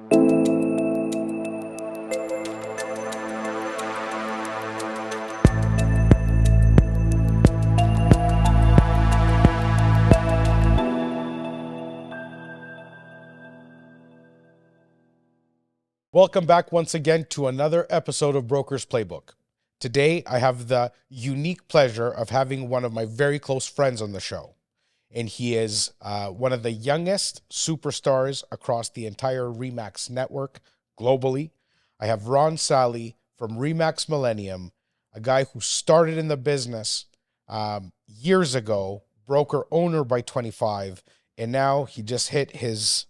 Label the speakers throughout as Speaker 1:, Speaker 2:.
Speaker 1: Welcome back once again to another episode of Broker's Playbook. Today, I have the unique pleasure of having one of my very close friends on the show. And he is one of the youngest superstars across the entire Remax network globally. I have Ron Sally from Remax Millennium, a guy who started in the business years ago, broker owner by 25, and now he just hit his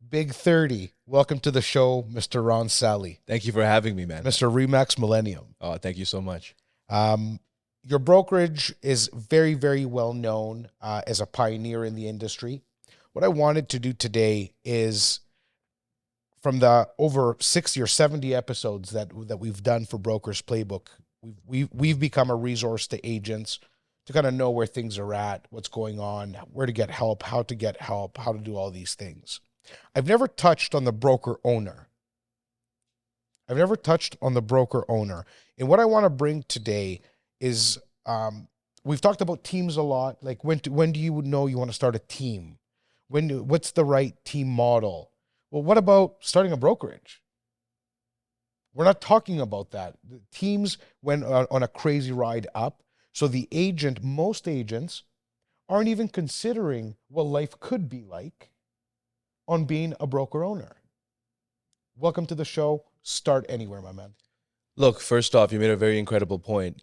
Speaker 1: big 30. Welcome to the show, Mr. Ron Sally.
Speaker 2: Thank you for having me, man.
Speaker 1: Mr. Remax Millennium.
Speaker 2: Oh, thank you so much.
Speaker 1: Your brokerage is very, very well known as a pioneer in the industry. What I wanted to do today is, from the over 60 or 70 episodes that we've done for Broker's Playbook, we've become a resource to agents to kind of know where things are at, what's going on, where to get help, how to do all these things. I've never touched on the broker owner. And what I want to bring today is, we've talked about teams a lot. Like, when do you know you want to start a team? What's the right team model? Well, what about starting a brokerage? We're not talking about that. The teams went on a crazy ride up. So most agents aren't even considering what life could be like on being a broker owner. Welcome to the show. Start anywhere, my man.
Speaker 2: Look, first off, you made a very incredible point.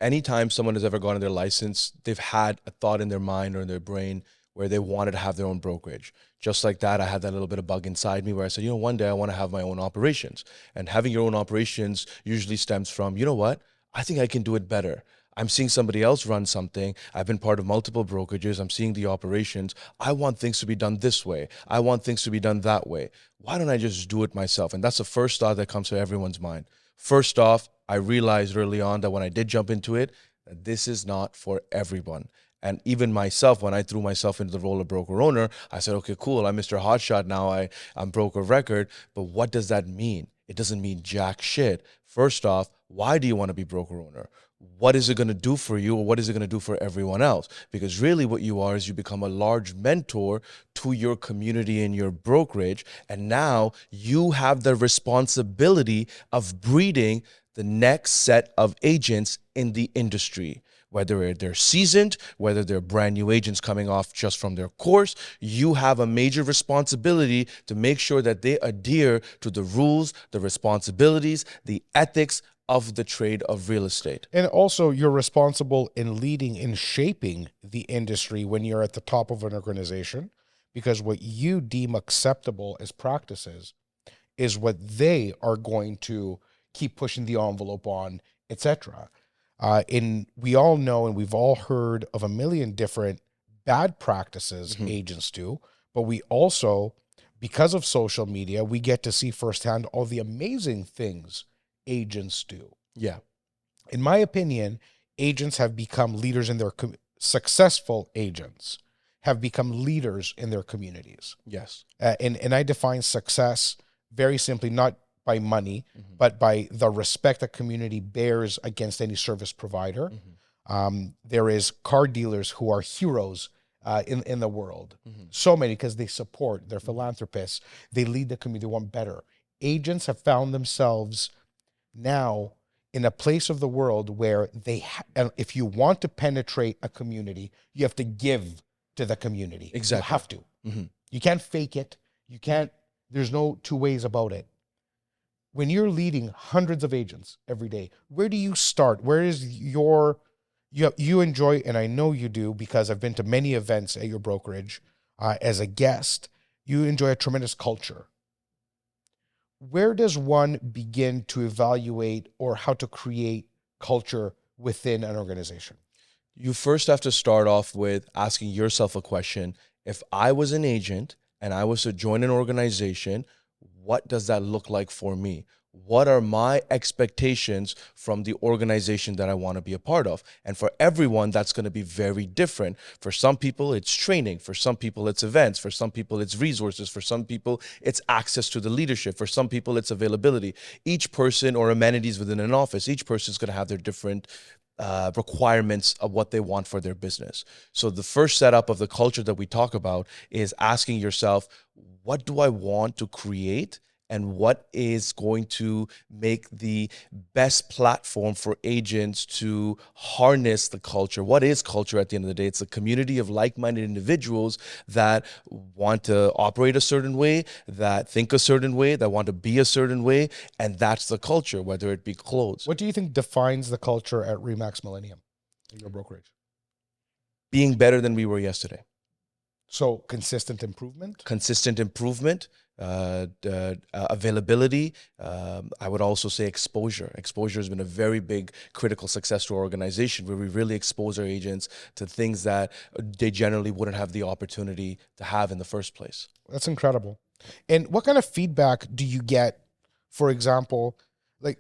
Speaker 2: Anytime someone has ever gotten their license, they've had a thought in their mind or in their brain where they wanted to have their own brokerage. Just like that, I had that little bit of bug inside me where I said, one day I want to have my own operations. And having your own operations usually stems from, I think I can do it better. I'm seeing somebody else run something. I've been part of multiple brokerages. I'm seeing the operations. I want things to be done this way. I want things to be done that way. Why don't I just do it myself? And that's the first thought that comes to everyone's mind. First off, I realized early on that when I did jump into it, that this is not for everyone. And even myself, when I threw myself into the role of broker owner, I said, okay, cool, I'm Mr. Hotshot now, I'm broker of record. But what does that mean? It doesn't mean jack shit. First off, why do you want to be broker owner? What is it going to do for you, or what is it going to do for everyone else? Because really what you are is you become a large mentor to your community and your brokerage. And now you have the responsibility of breeding the next set of agents in the industry. Whether they're seasoned, whether they're brand new agents coming off just from their course, you have a major responsibility to make sure that they adhere to the rules, the responsibilities, the ethics of the trade of real estate.
Speaker 1: And also, you're responsible in leading and shaping the industry when you're at the top of an organization, because what you deem acceptable as practices is what they are going to keep pushing the envelope on, etc. And we all know, and we've all heard of a million different bad practices agents do, but we also, because of social media, we get to see firsthand all the amazing things agents do.
Speaker 2: Yeah.
Speaker 1: In my opinion, agents have become leaders in their successful agents have become leaders in their communities.
Speaker 2: Yes.
Speaker 1: And I define success very simply, not by money, but by the respect a community bears against any service provider. There is car dealers who are heroes in the world. So many, because they support, they're philanthropists, they lead the community, they want better. Agents have found themselves now in a place of the world where if you want to penetrate a community, you have to give to the community.
Speaker 2: Exactly.
Speaker 1: You have to. You can't fake it. There's no two ways about it. When you're leading hundreds of agents every day, where do you start? Where is you enjoy, and I know you do because I've been to many events at your brokerage as a guest, you enjoy a tremendous culture. Where does one begin to evaluate or how to create culture within an organization?
Speaker 2: You first have to start off with asking yourself a question. If I was an agent and I was to join an organization, what does that look like for me? what are my expectations from the organization that I want to be a part of? And for everyone, that's going to be very different. For some people, it's training. For some people, it's events. For some people, it's resources. For some people, it's access to the leadership. For some people, it's availability. Each person, or amenities within an office, each person is going to have their different requirements of what they want for their business. So the first setup of the culture that we talk about is asking yourself, what do I want to create? And what is going to make the best platform for agents to harness the culture? What is culture at the end of the day? It's a community of like-minded individuals that want to operate a certain way, that think a certain way, that want to be a certain way, and that's the culture, whether it be clothes.
Speaker 1: What do you think defines the culture at Remax Millennium, your brokerage?
Speaker 2: Being better than we were yesterday.
Speaker 1: So consistent improvement?
Speaker 2: Consistent improvement, availability. I would also say exposure. Exposure has been a very big critical success to our organization, where we really expose our agents to things that they generally wouldn't have the opportunity to have in the first place.
Speaker 1: That's incredible. And what kind of feedback do you get, for example, like,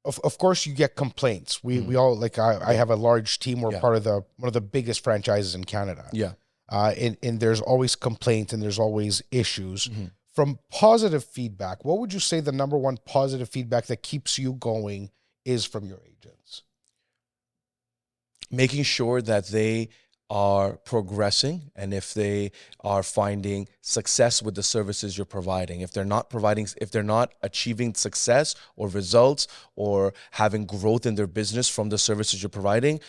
Speaker 1: of course you get complaints. We all, like, I have a large team. We're part of one of the biggest franchises in Canada.
Speaker 2: Yeah.
Speaker 1: And there's always complaints and there's always issues. From positive feedback, what would you say the number one positive feedback that keeps you going is from your agents?
Speaker 2: Making sure that they are progressing, and if they are finding success with the services you're providing. If they're not achieving success or results or having growth in their business from the services you're providing,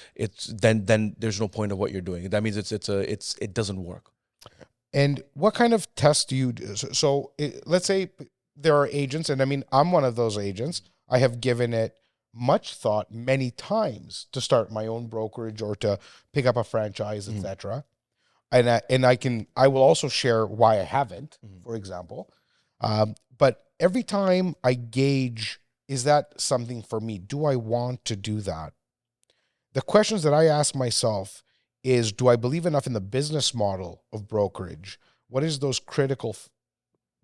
Speaker 2: then there's no point of what you're doing. That means it doesn't work.
Speaker 1: And what kind of tests do you do? So let's say there are agents, and I mean, I'm one of those agents. I have given it much thought many times to start my own brokerage or to pick up a franchise, etc. And I will also share why I haven't, for example. But every time I gauge, is that something for me? Do I want to do that? The questions that I ask myself is, do I believe enough in the business model of brokerage? What is those critical,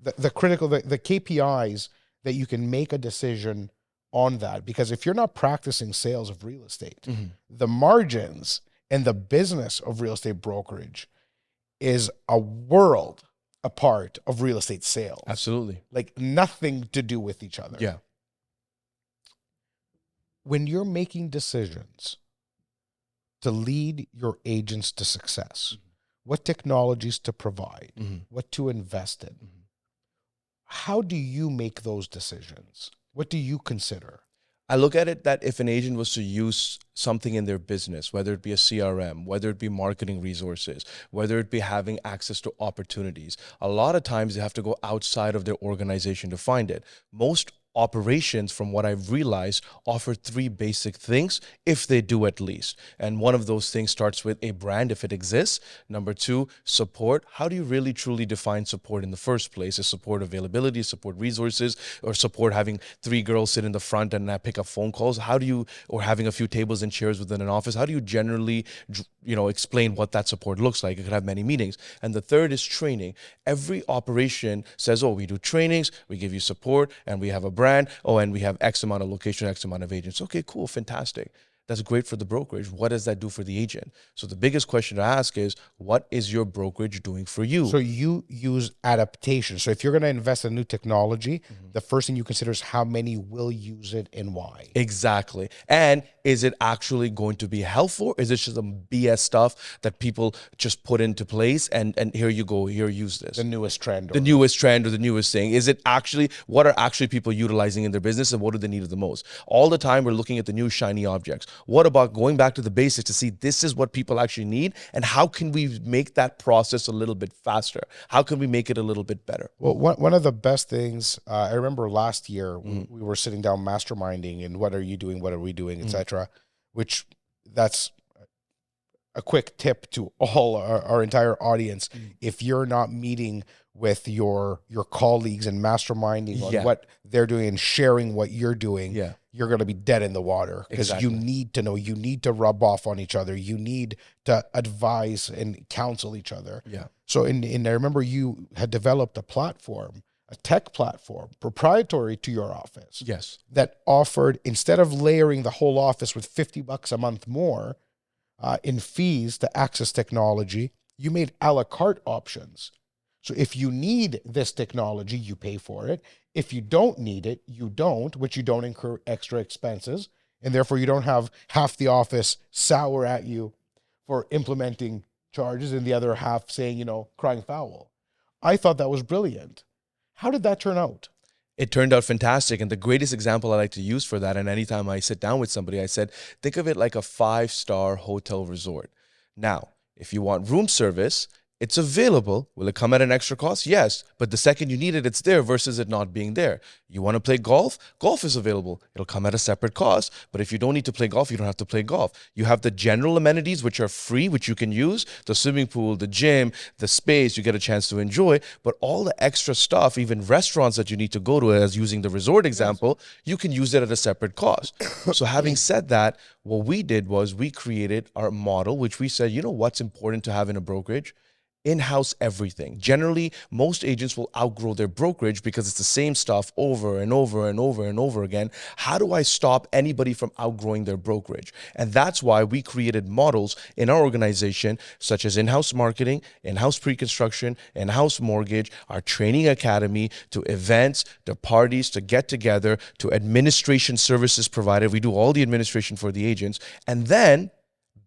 Speaker 1: the KPIs that you can make a decision on that? Because if you're not practicing sales of real estate, the margins and the business of real estate brokerage is a world apart of real estate sales.
Speaker 2: Absolutely.
Speaker 1: Like nothing to do with each other.
Speaker 2: Yeah.
Speaker 1: When you're making decisions to lead your agents to success, what technologies to provide, what to invest in, how do you make those decisions? What do you consider?
Speaker 2: I look at it that if an agent was to use something in their business, whether it be a CRM, whether it be marketing resources, whether it be having access to opportunities, a lot of times they have to go outside of their organization to find it. Most operations, from what I've realized, offer three basic things, if they do at least. And one of those things starts with a brand, if it exists. Number two, support. How do you really truly define support in the first place? Is support availability, support resources, or support having three girls sit in the front and pick up phone calls? How do you, or having a few tables and chairs within an office, how do you generally, explain what that support looks like? It could have many meanings. And the third is training. Every operation says, oh, we do trainings, we give you support, and we have a brand, and we have X amount of location, X amount of agents. Okay, cool, fantastic. That's great for the brokerage. What does that do for the agent? So the biggest question to ask is, what is your brokerage doing for you?
Speaker 1: So you use adaptation. So if you're going to invest in new technology, the first thing you consider is how many will use it and why.
Speaker 2: Exactly. And is it actually going to be helpful? Is it just some BS stuff that people just put into place and here you go, here, use this.
Speaker 1: The newest trend.
Speaker 2: The newest trend or the newest thing. Is it actually, what are actually people utilizing in their business and what do they need the most? All the time we're looking at the new shiny objects. What about going back to the basics to see this is what people actually need and how can we make that process a little bit faster? How can we make it a little bit better?
Speaker 1: Well, one of the best things, I remember last year we were sitting down masterminding and what are you doing, what are we doing, etc. Which that's a quick tip to all our entire audience. If you're not meeting with your colleagues and masterminding on what they're doing and sharing what you're doing, you're going to be dead in the water because you need to know, you need to rub off on each other. You need to advise and counsel each other.
Speaker 2: Yeah.
Speaker 1: So, and I remember you had developed a platform a tech platform proprietary to your office
Speaker 2: Yes.
Speaker 1: that offered, instead of layering the whole office with $50 a month more in fees to access technology, you made a la carte options. So if you need this technology, you pay for it. If you don't need it, you don't, which you don't incur extra expenses. And therefore you don't have half the office sour at you for implementing charges and the other half saying, crying foul. I thought that was brilliant. How did that turn out?
Speaker 2: It turned out fantastic. And the greatest example I like to use for that, and anytime I sit down with somebody, I said, think of it like a 5-star hotel resort. Now, if you want room service, it's available. Will it come at an extra cost? Yes. But the second you need it, it's there versus it not being there. You want to play golf? Golf is available. It'll come at a separate cost. But if you don't need to play golf, you don't have to play golf. You have the general amenities, which are free, which you can use. The swimming pool, the gym, the space, you get a chance to enjoy. But all the extra stuff, even restaurants that you need to go to, as using the resort example, you can use it at a separate cost. So having said that, what we did was we created our model, which we said, what's important to have in a brokerage? In-house everything. Generally, most agents will outgrow their brokerage because it's the same stuff over and over and over and over again. How do I stop anybody from outgrowing their brokerage? And that's why we created models in our organization, such as in-house marketing, in-house pre-construction, in-house mortgage, our training academy, to events, to parties, to get together, to administration services provided. We do all the administration for the agents, and then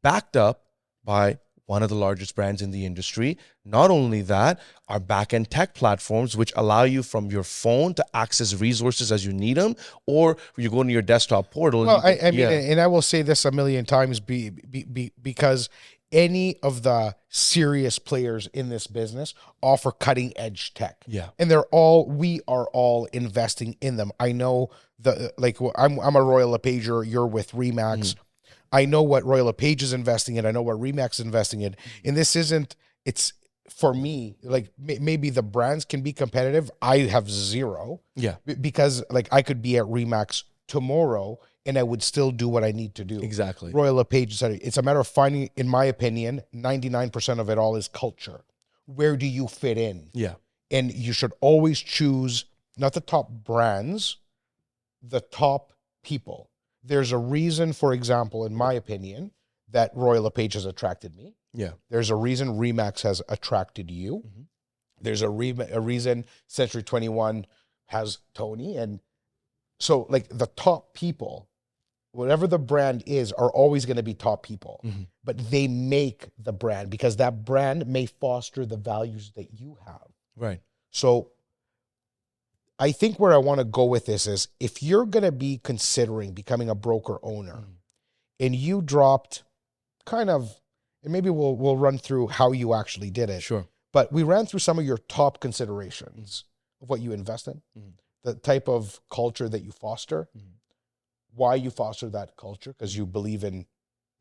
Speaker 2: backed up by one of the largest brands in the industry. Not only that, our back-end tech platforms, which allow you from your phone to access resources as you need them, or you go to your desktop portal.
Speaker 1: Well, I mean, and I will say this a million times because any of the serious players in this business offer cutting edge tech.
Speaker 2: Yeah.
Speaker 1: And we are all investing in them. I know I'm a Royal LePager, you're with Remax. I know what Royal LePage is investing in. I know what Remax is investing in. And it's for me, like maybe the brands can be competitive. I have zero.
Speaker 2: Yeah.
Speaker 1: Because I could be at Remax tomorrow and I would still do what I need to do.
Speaker 2: Exactly.
Speaker 1: Royal LePage, it's a matter of finding, in my opinion, 99% of it all is culture. Where do you fit in?
Speaker 2: Yeah.
Speaker 1: And you should always choose not the top brands, the top people. There's a reason, for example, in my opinion, that Royal LePage has attracted me.
Speaker 2: Yeah.
Speaker 1: There's a reason Remax has attracted you. Mm-hmm. There's a reason Century 21 has Tony. And so the top people, whatever the brand is, are always going to be top people. Mm-hmm. But they make the brand because that brand may foster the values that you have.
Speaker 2: Right.
Speaker 1: So I think where I want to go with this is, if you're going to be considering becoming a broker owner and you dropped and maybe we'll run through how you actually did it.
Speaker 2: Sure.
Speaker 1: But we ran through some of your top considerations of what you invest in, the type of culture that you foster, why you foster that culture, because you believe in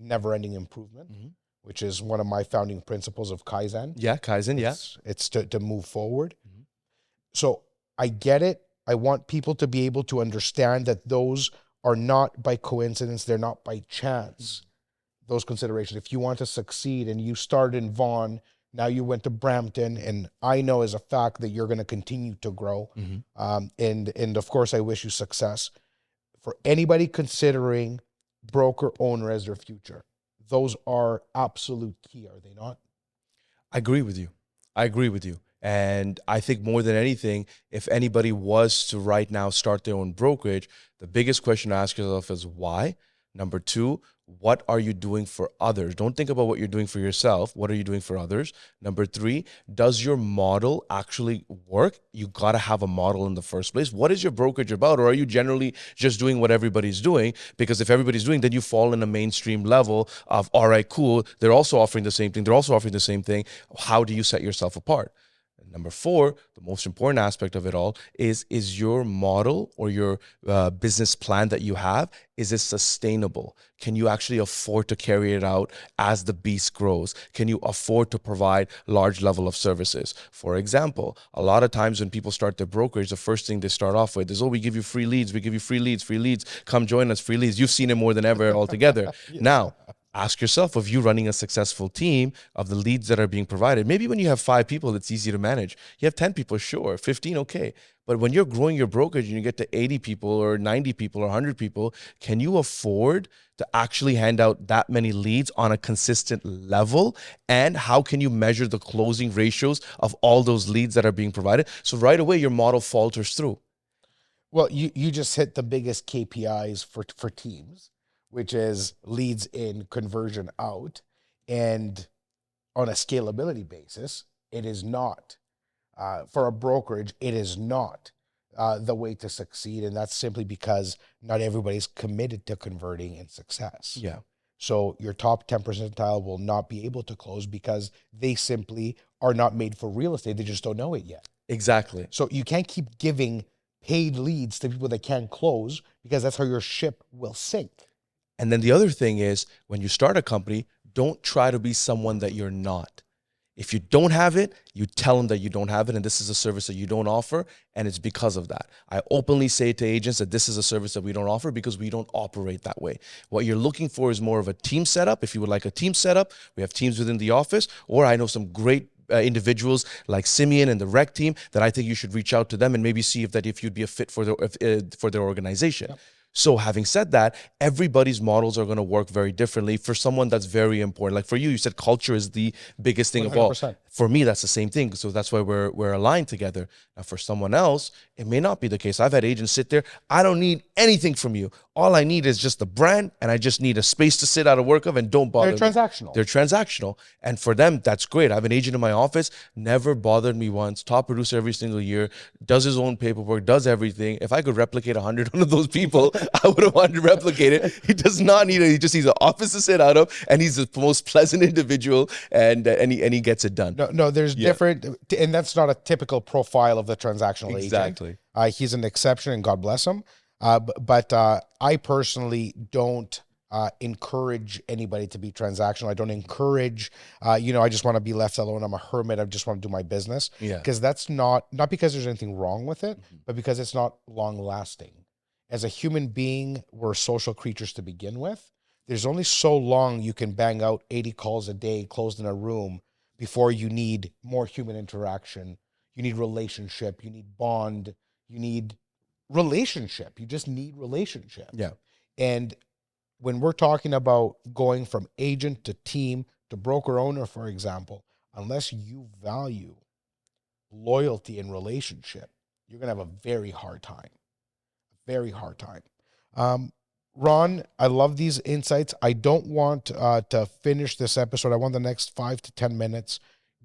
Speaker 1: never-ending improvement, which is one of my founding principles of Kaizen.
Speaker 2: Yeah, Kaizen,
Speaker 1: It's to move forward. So I get it. I want people to be able to understand that those are not by coincidence. They're not by chance. Those considerations. If you want to succeed and you started in Vaughan, now you went to Brampton, and I know as a fact that you're going to continue to grow. And of course, I wish you success. For anybody considering broker owner as their future, those are absolute key, are they not?
Speaker 2: I agree with you. And I think more than anything, if anybody was to right now start their own brokerage, the biggest question to ask yourself is why? Number two, what are you doing for others? Don't think about what you're doing for yourself. What are you doing for others? Number three, does your model actually work? You got to have a model in the first place. What is your brokerage about? Or are you generally just doing what everybody's doing? Because if everybody's doing, then you fall in a mainstream level of, all right, cool. They're also offering the same thing. They're also offering the same thing. How do you set yourself apart? Number four, the most important aspect of it all is your model or your business plan that you have, is it sustainable? Can you actually afford to carry it out as the beast grows? Can you afford to provide large level of services? For example, a lot of times when people start their brokerage, the first thing they start off with is, we give you free leads. We give you free leads, come join us, free leads. You've seen it more than ever altogether. Yes. Now, Ask yourself, if you running a successful team of the leads that are being provided, maybe when you have 5 people, it's easy to manage. You have 10 people, sure, 15, okay. But when you're growing your brokerage and you get to 80 people or 90 people or 100 people, can you afford to actually hand out that many leads on a consistent level? And how can you measure the closing ratios of all those leads that are being provided? So right away, your model falters through.
Speaker 1: Well, you just hit the biggest KPIs for teams, which is leads in, conversion out. And on a scalability basis, it is not. For a brokerage, it is not the way to succeed. And that's simply because not everybody's committed to converting in success.
Speaker 2: Yeah.
Speaker 1: So your top 10 percentile will not be able to close because they simply are not made for real estate. They just don't know it yet.
Speaker 2: Exactly.
Speaker 1: So you can't keep giving paid leads to people that can't close, because that's how your ship will sink.
Speaker 2: And then the other thing is, when you start a company, don't try to be someone that you're not. If you don't have it, you tell them that you don't have it, and this is a service that you don't offer, and it's because of that. I openly say to agents that this is a service that we don't offer because we don't operate that way. What you're looking for is more of a team setup. If you would like a team setup, we have teams within the office, or I know some great individuals like Simeon and the rec team that I think you should reach out to them and maybe see if you'd be a fit for their organization. Yep. So having said that, everybody's models are going to work very differently. For someone, that's very important. Like for you, you said culture is the biggest thing 100%. Of all. For me, that's the same thing. So that's why we're aligned together. Now, for someone else, it may not be the case. I've had agents sit there. I don't need anything from you. All I need is just the brand, and I just need a space to sit out of work of, and don't bother.
Speaker 1: They're transactional.
Speaker 2: They're transactional. And for them, that's great. I have an agent in my office, never bothered me once, top producer every single year, does his own paperwork, does everything. If I could replicate 100 of those people, I would have wanted to replicate it. He does not need it. He just needs an office to sit out of, and he's the most pleasant individual, and he gets it done.
Speaker 1: No, there's different, and that's not a typical profile of the transactional agent.
Speaker 2: Exactly.
Speaker 1: He's an exception, and God bless him. But I personally don't encourage anybody to be transactional. I don't encourage, I just want to be left alone. I'm a hermit. I just want to do my business.
Speaker 2: Yeah.
Speaker 1: Because that's not because there's anything wrong with it, but because it's not long lasting. As a human being, we're social creatures to begin with. There's only so long you can bang out 80 calls a day closed in a room before you need more human interaction. You need relationship. You need bond. You need relationship. You just need relationship.
Speaker 2: Yeah.
Speaker 1: And when we're talking about going from agent to team to broker owner, for example, unless you value loyalty and relationship, you're going to have a very hard time. Very hard time. Ron, I love these insights. I don't want to finish this episode. I want the next 5 to 10 minutes.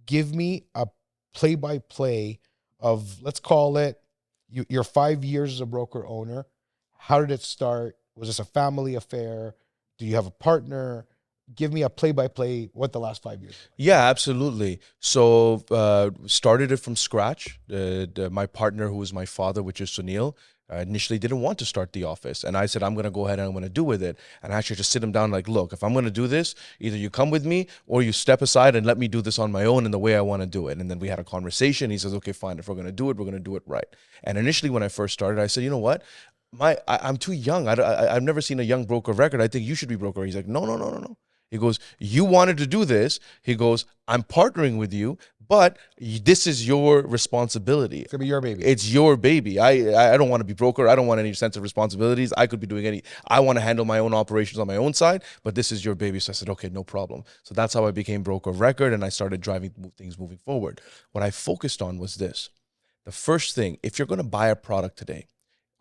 Speaker 1: Give me a play-by-play of, let's call it, your 5 years as a broker owner. How did it start? Was this a family affair? Do you have a partner? Give me a play-by-play what the last 5 years were.
Speaker 2: Yeah, absolutely. So started it from scratch. My partner, who was my father, which is Sunil, initially didn't want to start the office. And I said, I'm going to go ahead and I'm going to do with it. And I actually just sit him down like, look, if I'm going to do this, either you come with me or you step aside and let me do this on my own in the way I want to do it. And then we had a conversation. He says, okay, fine. If we're going to do it, we're going to do it right. And initially when I first started, I said, you know what? I'm too young. I've never seen a young broker record. I think you should be broker. He's like, no. He goes, you wanted to do this. He goes, I'm partnering with you, but this is your responsibility.
Speaker 1: It's gonna be your baby.
Speaker 2: It's your baby. I don't want to be broker. I don't want any sense of responsibilities. I could be doing I want to handle my own operations on my own side, but this is your baby. So I said, okay, no problem. So that's how I became broker of record, and I started driving things moving forward. What I focused on was this. The first thing, if you're going to buy a product today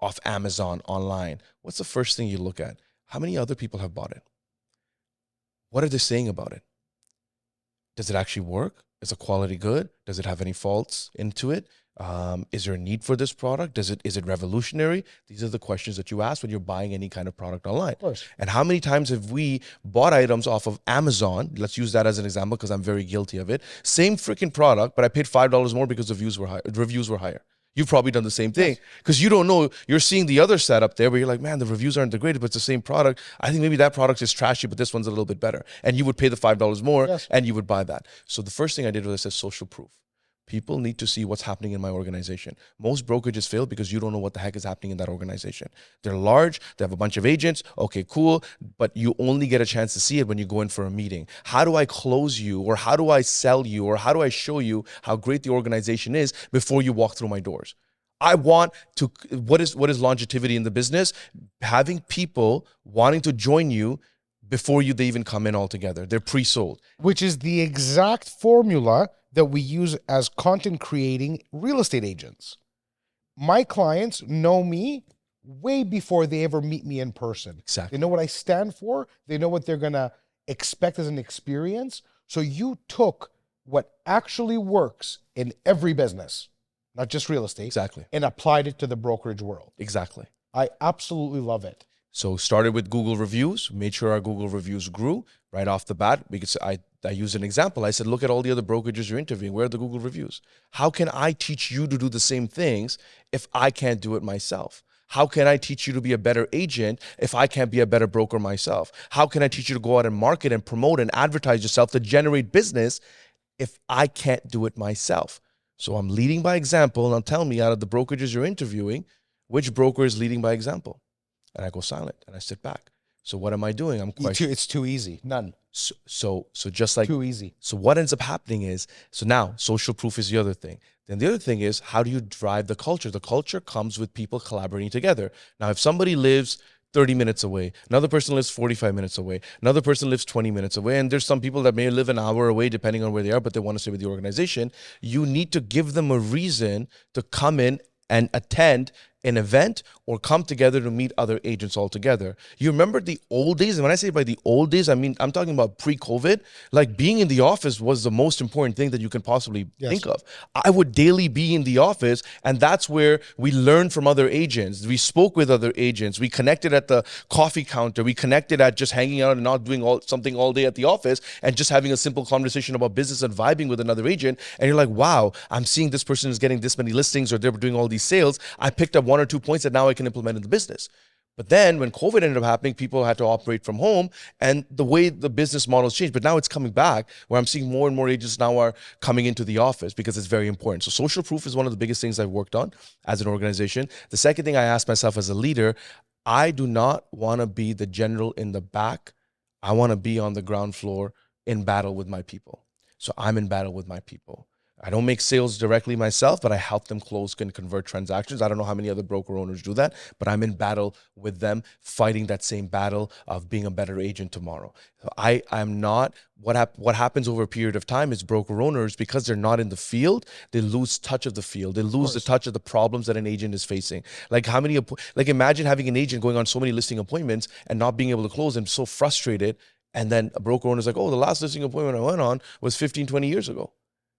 Speaker 2: off Amazon, online, what's the first thing you look at? How many other people have bought it? What are they saying about it? Does it actually work? Is the quality good? Does it have any faults into it? Is there a need for this product? Is it revolutionary? These are the questions that you ask when you're buying any kind of product online. Of
Speaker 1: course.
Speaker 2: And how many times have we bought items off of Amazon? Let's use that as an example because I'm very guilty of it. Same freaking product, but I paid $5 more because the reviews were higher. You've probably done the same thing because you don't know. You're seeing the other setup there where you're like, man, the reviews aren't the greatest, but it's the same product. I think maybe that product is trashy, but this one's a little bit better. And you would pay the $5 more and you would buy that. So the first thing I did was I said social proof. People need to see what's happening in my organization. Most brokerages fail because you don't know what the heck is happening in that organization. They're large, they have a bunch of agents, okay, cool, but you only get a chance to see it when you go in for a meeting. How do I close you, or how do I sell you, or how do I show you how great the organization is before you walk through my doors? I want to, what is longevity in the business? Having people wanting to join you before they even come in altogether. They're pre-sold.
Speaker 1: Which is the exact formula that we use as content creating real estate agents. My clients know me way before they ever meet me in person.
Speaker 2: Exactly.
Speaker 1: They know what I stand for. They know what they're going to expect as an experience. So you took what actually works in every business, not just real estate,
Speaker 2: Exactly,
Speaker 1: and applied it to the brokerage world.
Speaker 2: Exactly.
Speaker 1: I absolutely love it.
Speaker 2: So started with Google reviews, made sure our Google reviews grew right off the bat, because I used an example. I said, look at all the other brokerages you're interviewing. Where are the Google reviews? How can I teach you to do the same things if I can't do it myself? How can I teach you to be a better agent if I can't be a better broker myself? How can I teach you to go out and market and promote and advertise yourself to generate business if I can't do it myself? So I'm leading by example. Now tell me, out of the brokerages you're interviewing, which broker is leading by example? And I go silent and I sit back. So what am I doing? I'm questioning.
Speaker 1: It's too easy. None.
Speaker 2: So just like
Speaker 1: too easy.
Speaker 2: So what ends up happening is, so now social proof is the other thing. Then the other thing is, how do you drive the culture? The culture comes with people collaborating together. Now, if somebody lives 30 minutes away, another person lives 45 minutes away, another person lives 20 minutes away, and there's some people that may live an hour away depending on where they are, but they want to stay with the organization, you need to give them a reason to come in and attend an event or come together to meet other agents all together. You remember the old days? And when I say by the old days, I mean, I'm talking about pre-COVID. Like, being in the office was the most important thing that you can possibly think of. I would daily be in the office, and that's where we learned from other agents. We spoke with other agents. We connected at the coffee counter. We connected at just hanging out and not doing something all day at the office, and just having a simple conversation about business and vibing with another agent. And you're like, wow, I'm seeing this person is getting this many listings, or they're doing all these sales. I picked up 1 or 2 points that now I can implement in the business. But then when COVID ended up happening, people had to operate from home, and the way the business models changed. But now it's coming back, where I'm seeing more and more agents now are coming into the office because it's very important. So social proof is one of the biggest things I've worked on as an organization. The second thing I asked myself as a leader, I do not want to be the general in the back. I want to be on the ground floor in battle with my people. So I'm in battle with my people. I don't make sales directly myself, but I help them close and convert transactions. I don't know how many other broker owners do that, but I'm in battle with them, fighting that same battle of being a better agent tomorrow. So I'm not, what happens over a period of time is broker owners, because they're not in the field, they lose touch of the field. They lose the touch of the problems that an agent is facing. Like, imagine having an agent going on so many listing appointments and not being able to close, and so frustrated. And then a broker owner is like, oh, the last listing appointment I went on was 15, 20 years ago.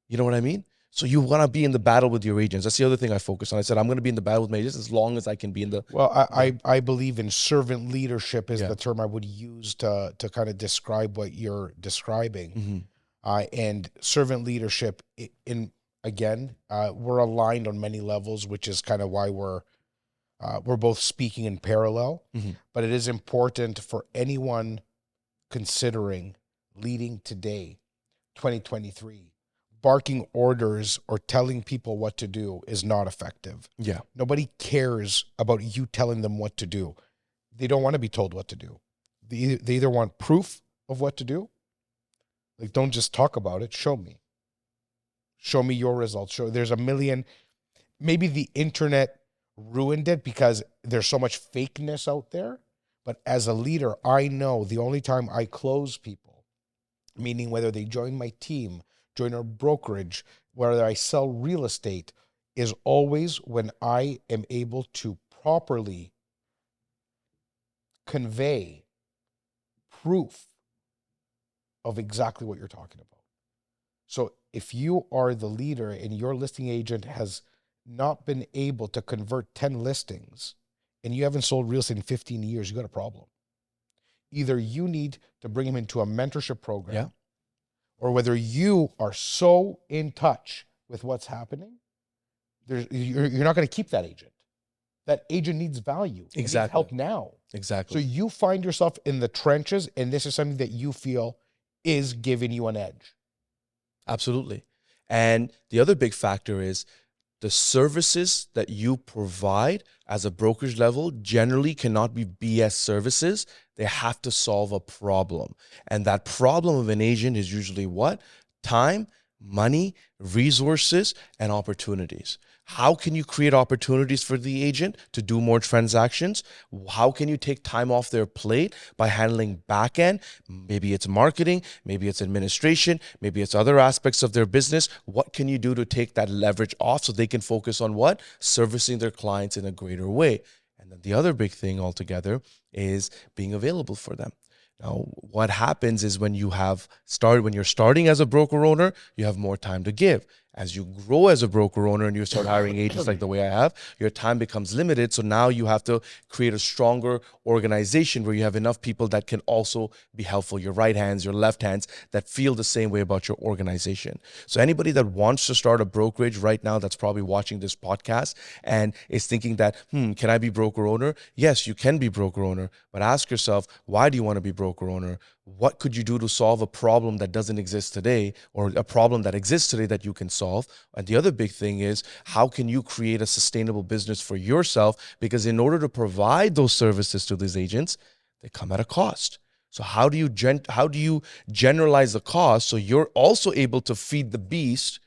Speaker 2: You know what I mean? So you want to be in the battle with your agents. That's the other thing I focus on. I said, I'm going to be in the battle with my agents as long as I can be in the...
Speaker 1: Well, I believe in servant leadership is the term I would use to kind of describe what you're describing. And servant leadership, we're aligned on many levels, which is kind of why we're both speaking in parallel. But it is important for anyone considering leading today, 2023, barking orders or telling people what to do is not effective.
Speaker 2: Yeah.
Speaker 1: Nobody cares about you telling them what to do. They don't want to be told what to do. They either want proof of what to do. Like, don't just talk about it. Show me. Show me your results. There's a million. Maybe the internet ruined it because there's so much fakeness out there. But as a leader, I know the only time I close people, meaning whether they join my team, join our brokerage, whether I sell real estate, is always when I am able to properly convey proof of exactly what you're talking about. So if you are the leader and your listing agent has not been able to convert 10 listings and you haven't sold real estate in 15 years, you got a problem. Either you need to bring him into a mentorship program, or whether you are so in touch with what's happening, you're not going to keep that agent. That agent needs value. It needs help now.
Speaker 2: Exactly.
Speaker 1: So you find yourself in the trenches, and this is something that you feel is giving you an edge.
Speaker 2: Absolutely. And the other big factor is the services that you provide as a brokerage level generally cannot be BS services. They have to solve a problem. And that problem of an agent is usually what? Time, money, resources, and opportunities. How can you create opportunities for the agent to do more transactions? How can you take time off their plate by handling back end? Maybe it's marketing, maybe it's administration, maybe it's other aspects of their business. What can you do to take that leverage off so they can focus on what? Servicing their clients in a greater way. And then the other big thing altogether is being available for them. Now, what happens is when you're starting as a broker owner, you have more time to give. As you grow as a broker owner and you start hiring agents like the way I have, your time becomes limited. So now you have to create a stronger organization where you have enough people that can also be helpful, your right hands, your left hands, that feel the same way about your organization. So anybody that wants to start a brokerage right now that's probably watching this podcast and is thinking that, can I be broker owner? Yes, you can be broker owner, but ask yourself, why do you want to be broker owner? What could you do to solve a problem that doesn't exist today, or a problem that exists today that you can solve? And the other big thing is, how can you create a sustainable business for yourself? Because in order to provide those services to these agents, they come at a cost. So how do you generalize the cost so you're also able to feed the beast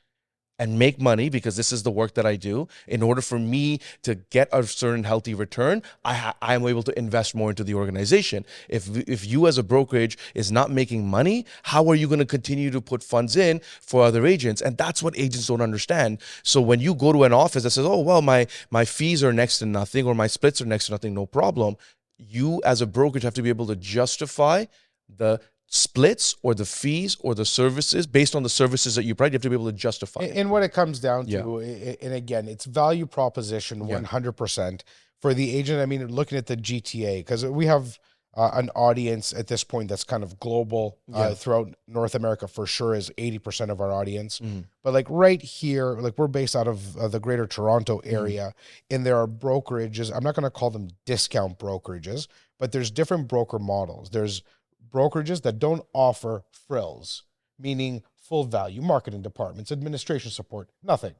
Speaker 2: and make money? Because this is the work that I do. In order for me to get a certain healthy return, I am able to invest more into the organization. If you as a brokerage is not making money, how are you going to continue to put funds in for other agents? And that's what agents don't understand. So when you go to an office that says, oh, well, my fees are next to nothing, or my splits are next to nothing, no problem. You as a brokerage have to be able to justify the splits or the fees or the services based on the services that you provide. You have to be able to justify it.
Speaker 1: And what it comes down to, and again, it's value proposition 100% for the agent. I mean, looking at the GTA, because we have an audience at this point that's kind of global throughout North America, for sure, is 80% of our audience. But like right here, like we're based out of the greater Toronto area, and there are brokerages. I'm not going to call them discount brokerages, but there's different broker models. There's brokerages that don't offer frills, meaning full value, marketing departments, administration support, nothing.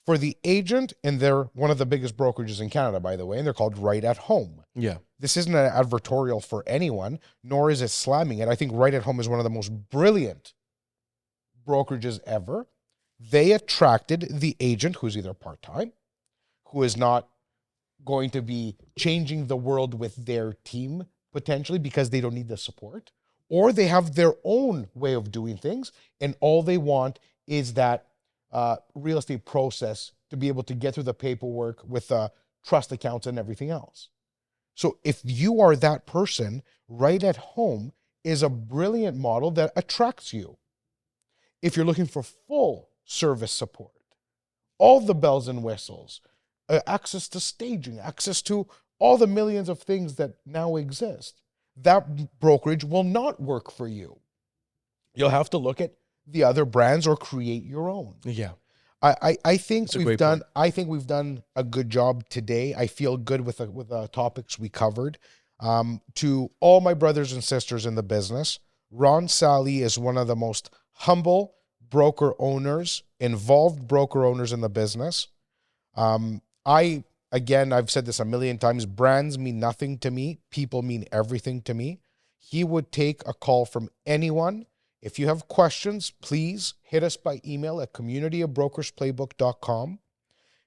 Speaker 1: For the agent, and they're one of the biggest brokerages in Canada, by the way, and they're called Right at Home.
Speaker 2: Yeah.
Speaker 1: This isn't an advertorial for anyone, nor is it slamming it. I think Right at Home is one of the most brilliant brokerages ever. They attracted the agent who's either part-time, who is not going to be changing the world with their team potentially because they don't need the support, or they have their own way of doing things, and all they want is that real estate process to be able to get through the paperwork with trust accounts and everything else. So if you are that person, Right at Home is a brilliant model that attracts you. If you're looking for full service support, all the bells and whistles, access to staging, access to all the millions of things that now exist, that brokerage will not work for you. You'll have to look at the other brands or create your own.
Speaker 2: Yeah.
Speaker 1: I think we've done a good job today. I feel good with the topics we covered. To all my brothers and sisters in the business, Ron Sally is one of the most humble broker owners, involved broker owners in the business. Again, I've said this a million times, brands mean nothing to me. People mean everything to me. He would take a call from anyone. If you have questions, please hit us by email at communityofbrokersplaybook.com.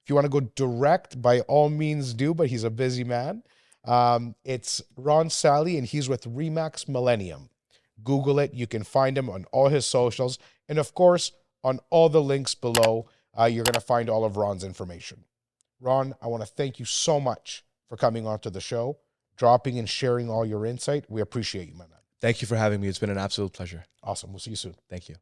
Speaker 1: If you want to go direct, by all means do, but he's a busy man. It's Ron Sally, and he's with Remax Millennium. Google it. You can find him on all his socials. And of course, on all the links below, you're going to find all of Ron's information. Ron, I want to thank you so much for coming onto the show, dropping and sharing all your insight. We appreciate you, my man.
Speaker 2: Thank you for having me. It's been an absolute pleasure.
Speaker 1: Awesome. We'll see you soon.
Speaker 2: Thank you.